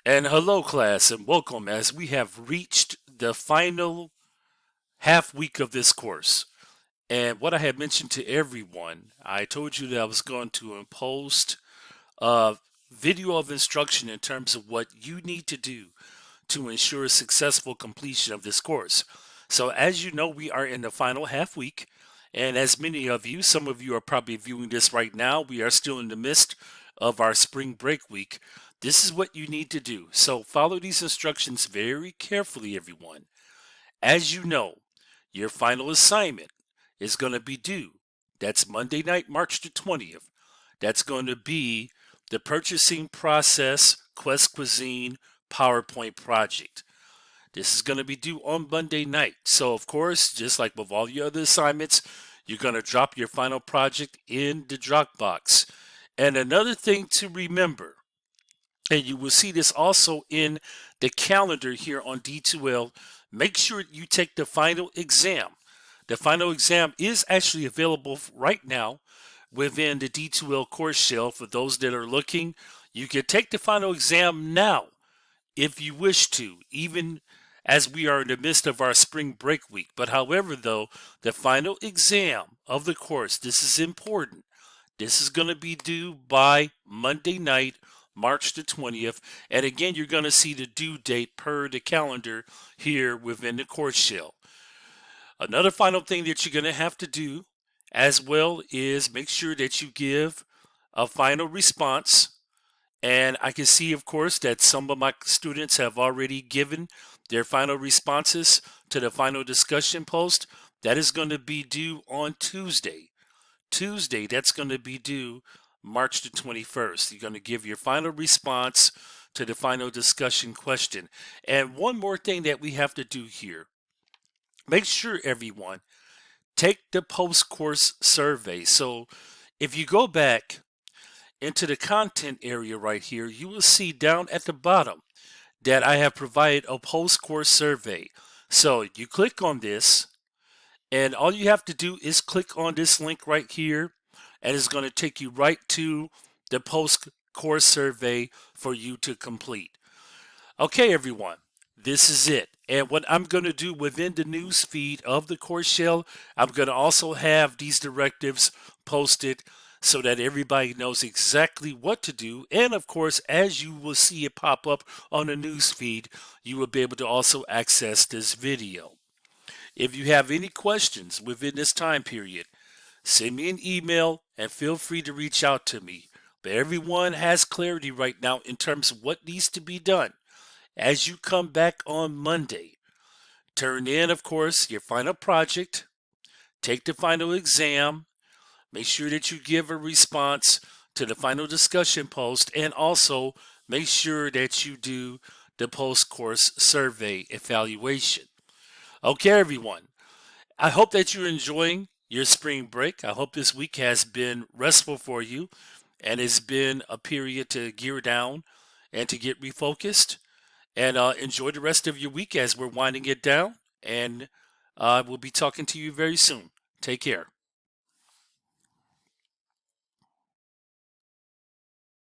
And hello, class, and welcome as we have reached the final half week of this course. And what I had mentioned to everyone, I told you that I was going to post a video of instruction in terms of what you need to do to ensure successful completion of this course. So, as you know, we are in the final half week. And as many of you, some of you are probably viewing this right now, we are still in the midst of our spring break week. This is what you need to do. So follow these instructions very carefully, everyone. As you know, your final assignment is going to be due. That's Monday night, March the 20th. That's going to be the Purchasing Process Quest Cuisine PowerPoint project. This is going to be due on Monday night. So, of course, just like with all your other assignments, you're going to drop your final project in the Dropbox. And another thing to remember, and you will see this also in the calendar here on D2L, make sure you take the final exam. The final exam is actually available right now within the D2L course shell. For those that are looking, you can take the final exam now if you wish to, even as we are in the midst of our spring break week. But however, though, the final exam of the course, this is important. This is going to be due by Monday night, March the 20th. And again, you're going to see the due date per the calendar here within the course shell. Another final thing that you're going to have to do as well is make sure that you give a final response. And I can see, of course, that some of my students have already given their final responses to the final discussion post. That is going to be due on Tuesday. That's going to be due March the 21st. You're going to give your final response to the final discussion question. And one more thing that we have to do here. Make sure, everyone, take the post-course survey. So if you go back into the content area right here, you will see down at the bottom that I have provided a post-course survey. So you click on this, and all you have to do is click on this link right here, and it's going to take you right to the post-course survey for you to complete. Okay, everyone, this is it. And what I'm going to do within the news feed of the course shell, I'm going to also have these directives posted so that everybody knows exactly what to do. And of course, as you will see it pop up on the news feed, you will be able to also access this video. If you have any questions within this time period, send me an email and feel free to reach out to me. But everyone has clarity right now in terms of what needs to be done. As you come back on Monday, turn in, of course, your final project, take the final exam, make sure that you give a response to the final discussion post, and also make sure that you do the post-course survey evaluation. Okay, everyone. I hope that you're enjoying your spring break. I hope this week has been restful for you and it's been a period to gear down and to get refocused. And enjoy the rest of your week as we're winding it down. And we'll be talking to you very soon. Take care.